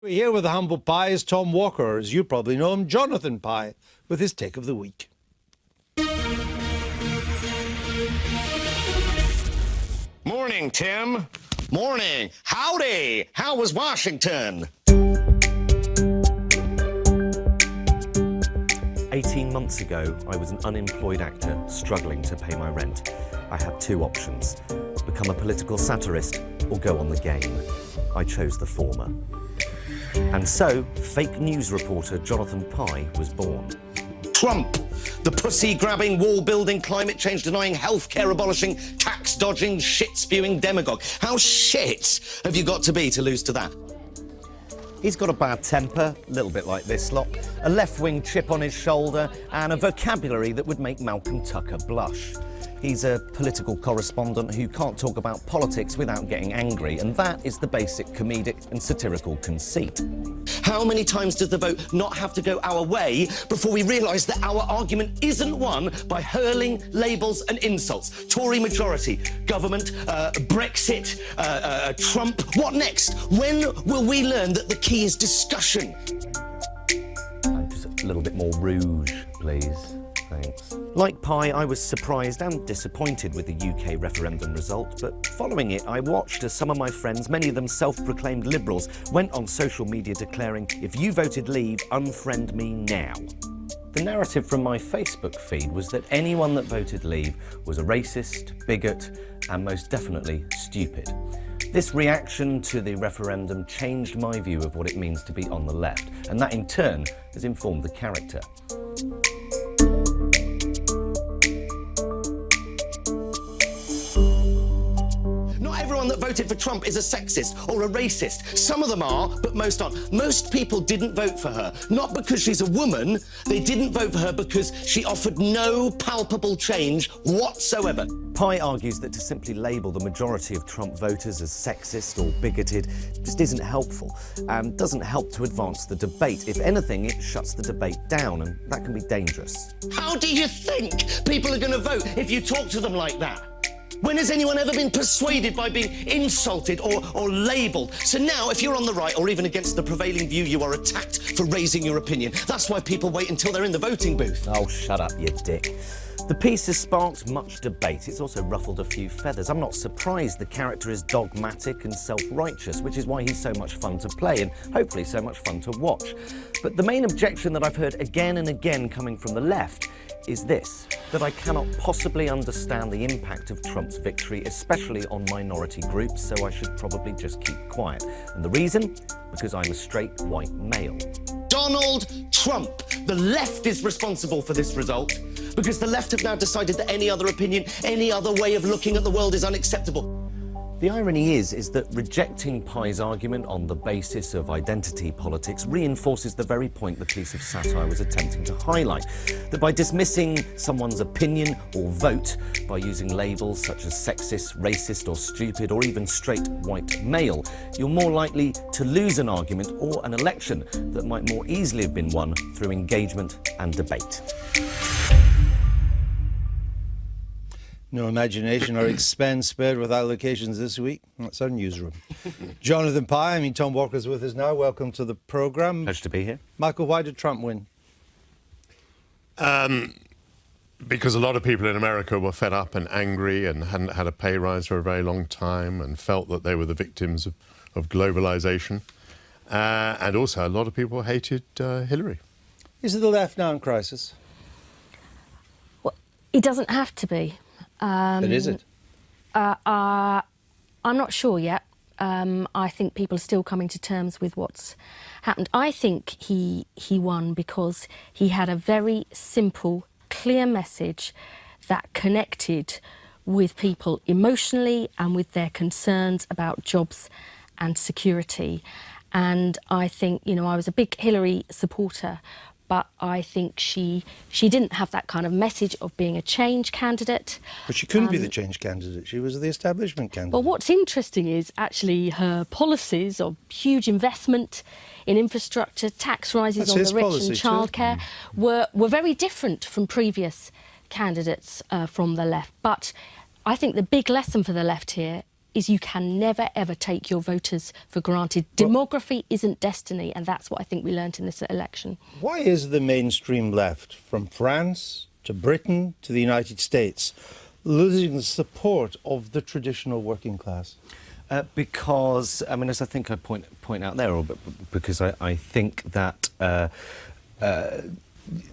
We're here with the Humble Pie's Tom Walker, as you probably know him, Jonathan Pie, with his take of the week. Morning, Tim. Morning. Howdy. How was Washington? 18 months ago, I was an unemployed actor struggling to pay my rent. I had two options: become a political satirist or go on the game. I chose the former. And so, fake news reporter Jonathan Pie was born. Trump, the pussy-grabbing, wall-building, climate-change-denying, health-care-abolishing, tax-dodging, shit-spewing demagogue. How shit have you got to be to lose to that? He's got a bad temper, a little bit like this lot, a left-wing chip on his shoulder, and a vocabulary that would make Malcolm Tucker blush. He's a political correspondent who can't talk about politics without getting angry, and that is the basic comedic and satirical conceit. How many times does the vote not have to go our way before we realise that our argument isn't won by hurling labels and insults? Tory majority, government, Brexit, Trump. What next? When will we learn that the key is discussion? Just a little bit more rouge, please. Thanks. Like Pie, I was surprised and disappointed with the UK referendum result, but following it, I watched as some of my friends, many of them self-proclaimed liberals, went on social media declaring, "If you voted Leave, unfriend me now." The narrative from my Facebook feed was that anyone that voted Leave was a racist, bigot, and most definitely stupid. This reaction to the referendum changed my view of what it means to be on the left, and that in turn has informed the character. Everyone that voted for Trump is a sexist or a racist. Some of them are, but most aren't. Most people didn't vote for her, not because she's a woman. They didn't vote for her because she offered no palpable change whatsoever. Pie argues that to simply label the majority of Trump voters as sexist or bigoted just isn't helpful and doesn't help to advance the debate. If anything, it shuts the debate down, and that can be dangerous. How do you think people are going to vote if you talk to them like that? When has anyone ever been persuaded by being insulted or labelled? So now, if you're on the right or even against the prevailing view, you are attacked for raising your opinion. That's why people wait until they're in the voting booth. Oh, shut up, you dick. The piece has sparked much debate. It's also ruffled a few feathers. I'm not surprised the character is dogmatic and self-righteous, which is why he's so much fun to play and hopefully so much fun to watch. But the main objection that I've heard again and again coming from the left is this: that I cannot possibly understand the impact of Trump's victory, especially on minority groups, so I should probably just keep quiet. And the reason? Because I'm a straight white male. Donald Trump. The left is responsible for this result because the left have now decided that any other opinion, any other way of looking at the world is unacceptable. The irony is that rejecting Pie's argument on the basis of identity politics reinforces the very point the piece of satire was attempting to highlight, that by dismissing someone's opinion or vote by using labels such as sexist, racist or stupid or even straight white male, you're more likely to lose an argument or an election that might more easily have been won through engagement and debate. No imagination or expense spared with allocations this week. That's our newsroom. Jonathan Pie, Tom Walker's with us now. Welcome to the programme. Pleasure to be here. Michael, why did Trump win? Because a lot of people in America were fed up and angry and hadn't had a pay rise for a very long time and felt that they were the victims of globalisation. And also a lot of people hated Hillary. Is the left now in crisis? Well, it doesn't have to be. But is it? I'm not sure yet. I think people are still coming to terms with what's happened. I think he won because he had a very simple, clear message that connected with people emotionally and with their concerns about jobs and security. And I think, I was a big Hillary supporter, but I think she didn't have that kind of message of being a change candidate. But she couldn't be the change candidate. She was the establishment candidate. Well, what's interesting is actually her policies of huge investment in infrastructure, tax rises on the rich and childcare were very different from previous candidates from the left. But I think the big lesson for the left here is you can never, ever take your voters for granted. Demography isn't destiny, and that's what I think we learnt in this election. Why is the mainstream left, from France to Britain to the United States, losing the support of the traditional working class? Because, I mean, as I think I point out there, because I think that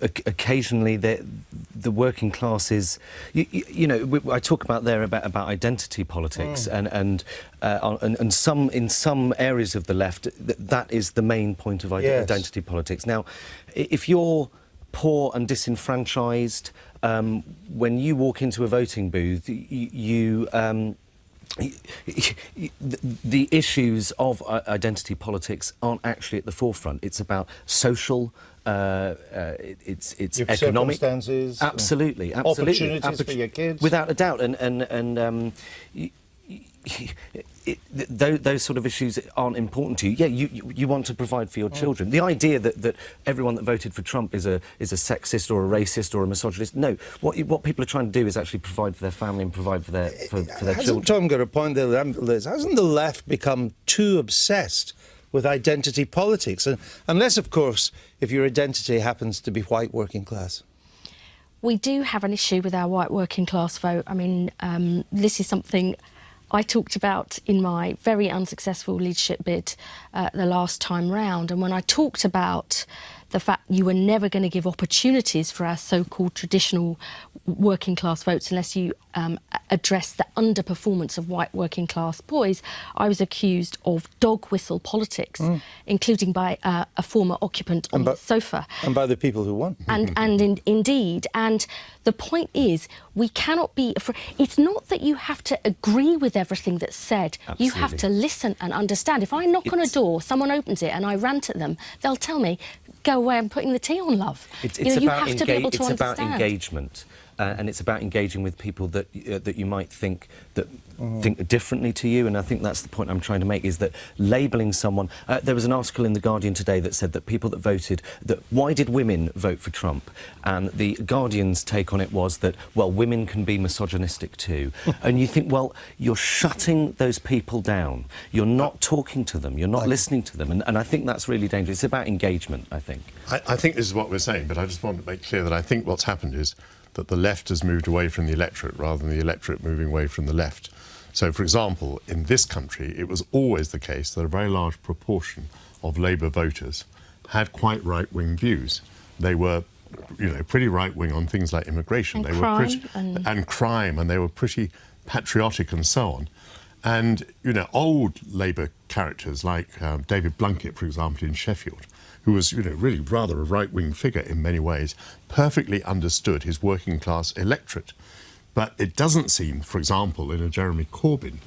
occasionally the working classes, you know, I talk about there about identity politics, and in some areas of the left, that is the main point of identity politics. Now, if you're poor and disenfranchised, when you walk into a voting booth, the issues of identity politics aren't actually at the forefront. It's about social, it's your economic circumstances, absolutely, opportunities for your kids, without a doubt, those sort of issues aren't important to you. Yeah, you want to provide for your children. The idea that everyone that voted for Trump is a sexist or a racist or a misogynist. No, what people are trying to do is actually provide for their family and provide for their children. Hasn't Tom got a point there, Liz? Hasn't the left become too obsessed with identity politics? Unless, of course, if your identity happens to be white working class. We do have an issue with our white working class vote. I mean, this is something I talked about in my very unsuccessful leadership bid the last time round. And when I talked about the fact you were never going to give opportunities for our so-called traditional working class votes unless you address the underperformance of white working class boys, I was accused of dog whistle politics, including by a former occupant on the sofa. And by the people who won. Indeed. And the point is, we cannot be afraid. It's not that you have to agree with everything that's said. Absolutely. You have to listen and understand. If I knock on a door, someone opens it and I rant at them, they'll tell me, go away, I'm putting the tea on, love. You have to be able to understand. It's about engagement. And it's about engaging with people that you might think differently to you, and I think that's the point I'm trying to make, is that labelling someone... there was an article in The Guardian today that said that people that voted... why did women vote for Trump? And the Guardian's take on it was that, well, women can be misogynistic too. And you think, well, you're shutting those people down. You're not talking to them. You're not listening to them. And I think that's really dangerous. It's about engagement, I think. I think this is what we're saying, but I just want to make clear that I think what's happened is that the left has moved away from the electorate rather than the electorate moving away from the left. So, for example, in this country, it was always the case that a very large proportion of Labour voters had quite right-wing views. They were, you know, pretty right-wing on things like immigration. And they crime. were pretty, and crime, and they were pretty patriotic and so on. And, you know, old Labour characters like David Blunkett, for example, in Sheffield, who was, you know, really rather a right-wing figure in many ways, perfectly understood his working-class electorate. But it doesn't seem, for example, in a Jeremy Corbyn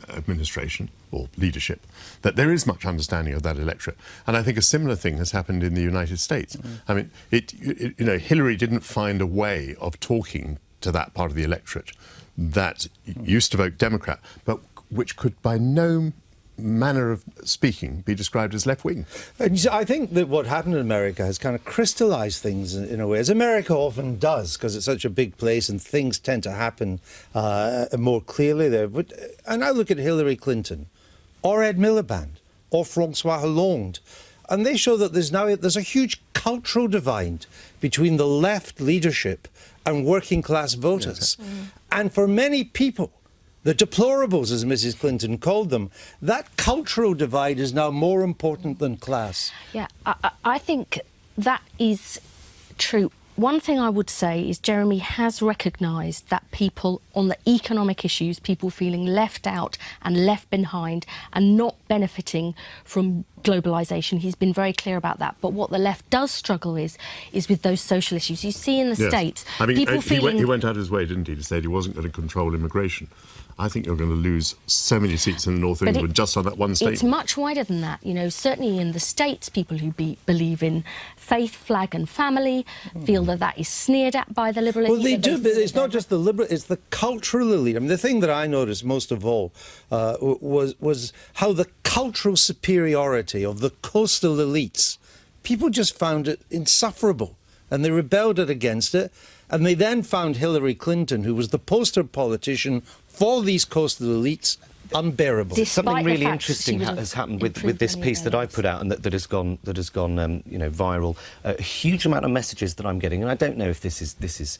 administration or leadership, that there is much understanding of that electorate. And I think a similar thing has happened in the United States. I mean, you know, Hillary didn't find a way of talking to that part of the electorate that used to vote Democrat, but which could by no manner of speaking be described as left-wing. I think that what happened in America has kind of crystallised things in a way, as America often does, because it's such a big place and things tend to happen more clearly there. And I look at Hillary Clinton or Ed Miliband or Francois Hollande, and they show that there's a huge cultural divide between the left leadership and working class voters. Yes. And for many people, the deplorables, as Mrs. Clinton called them, that cultural divide is now more important than class. Yeah, I think that is true. One thing I would say is Jeremy has recognised that people on the economic issues, people feeling left out and left behind and not benefiting from globalisation. He's been very clear about that. But what the left does struggle is with those social issues. You see in the States, I mean, people feeling... he went out of his way, didn't he, to say he wasn't going to control immigration. I think you're going to lose so many seats in the north of England just on that one statement. It's much wider than that. You know, certainly in the States, people who believe in faith, flag and family feel that is sneered at by the liberal elite. Well, they do, but it's not just the liberal, it's the cultural elite. I mean, the thing that I noticed most of all was how the cultural superiority of the coastal elites, people just found it insufferable and they rebelled against it. And they then found Hillary Clinton, who was the poster politician for these coastal elites, unbearable. Something the really fact interesting she would have has happened with improved this many piece that I areas. put out and that has gone you know, viral. A huge amount of messages that I'm getting, and I don't know if this is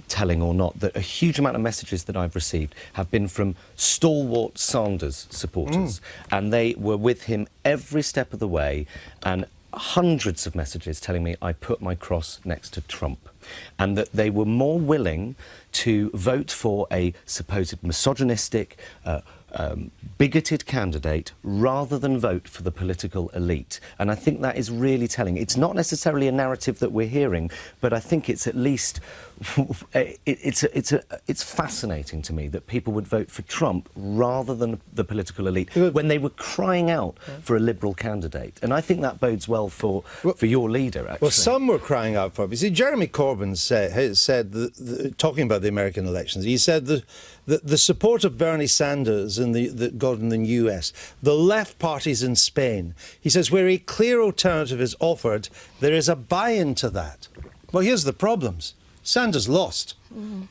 telling or not, that a huge amount of messages that I've received have been from stalwart Sanders supporters, and they were with him every step of the way, and hundreds of messages telling me I put my cross next to Trump, and that they were more willing to vote for a supposed misogynistic, bigoted candidate rather than vote for the political elite. And I think that is really telling. It's not necessarily a narrative that we're hearing, but I think it's at least it's fascinating to me that people would vote for Trump rather than the political elite when they were crying out for a liberal candidate. And I think that bodes well for your leader, actually. Well, some were crying out for it. You see, Jeremy Corbyn said talking about the American elections, he said the support of Bernie Sanders that got in the US, the left parties in Spain, he says, where a clear alternative is offered, there is a buy-in to that. Well, here's the problems. Sanders lost.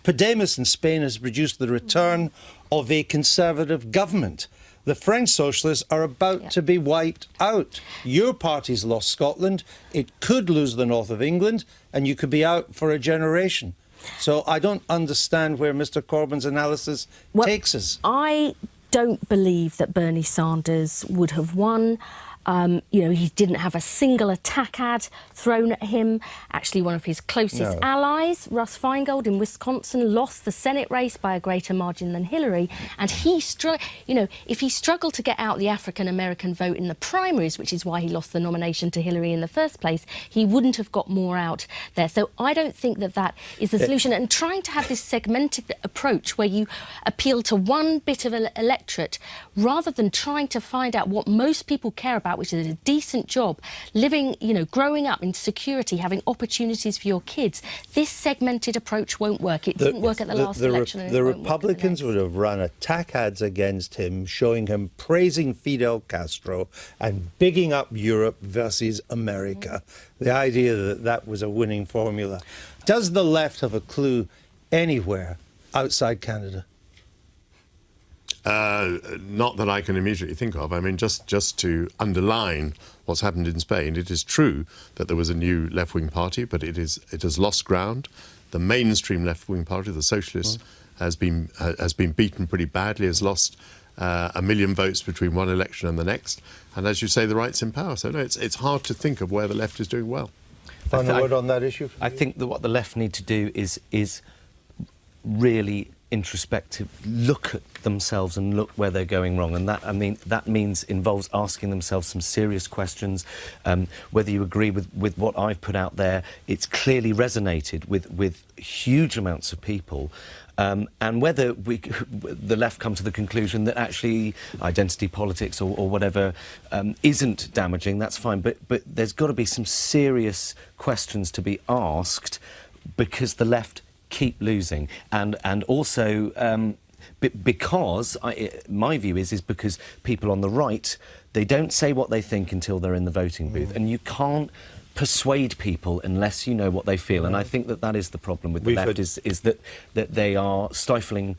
Podemos in Spain has produced the return of a conservative government. The French socialists are about to be wiped out. Your party's lost Scotland. It could lose the north of England, and you could be out for a generation. So I don't understand where Mr. Corbyn's analysis takes us. I don't believe that Bernie Sanders would have won. You know, he didn't have a single attack ad thrown at him. Actually, one of his closest allies, Russ Feingold in Wisconsin, lost the Senate race by a greater margin than Hillary. And you know, if he struggled to get out the African-American vote in the primaries, which is why he lost the nomination to Hillary in the first place, he wouldn't have got more out there. So I don't think that that is the solution. And trying to have this segmented approach where you appeal to one bit of an electorate rather than trying to find out what most people care about, which is a decent job, living, you know, growing up in security, having opportunities for your kids. This segmented approach won't work. It didn't work at the last election. And the it won't Republicans work at the would have run attack ads against him, showing him praising Fidel Castro and bigging up Europe versus America. The idea that that was a winning formula. Does the left have a clue anywhere outside Canada? Not that I can immediately think of. I mean, just to underline what's happened in Spain, it is true that there was a new left-wing party, but it has lost ground. The mainstream left-wing party, the Socialists, has been beaten pretty badly, has lost 1 million votes between one election and the next. And as you say, the right's in power. So no, it's hard to think of where the left is doing well. Final word on that issue? I think that what the left need to do is really introspective, look at themselves and look where they're going wrong, and that, I mean, that involves asking themselves some serious questions. Whether you agree with what I've put out there, it's clearly resonated with huge amounts of people. And whether the left come to the conclusion that actually identity politics or whatever isn't damaging, that's fine. But there's got to be some serious questions to be asked, because the left keep losing, and also because my view is because people on the right, they don't say what they think until they're in the voting booth, and you can't persuade people unless you know what they feel. And I think that is the problem with the left, is that they are stifling.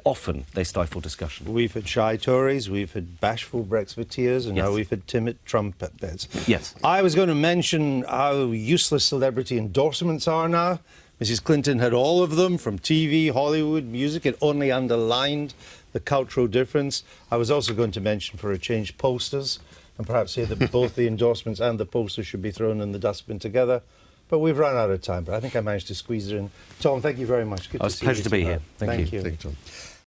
Often they stifle discussion. We've had shy Tories, we've had bashful Brexiteers, and now we've had timid trumpets. Yes. I was going to mention how useless celebrity endorsements are now. Mrs. Clinton had all of them, from TV, Hollywood, music. It only underlined the cultural difference. I was also going to mention, for a change, posters, and perhaps say that both the endorsements and the posters should be thrown in the dustbin together. But we've run out of time, but I think I managed to squeeze it in. Tom, thank you very much. Good to see you. It's a pleasure to be here. Thank you. Thank you, Tom.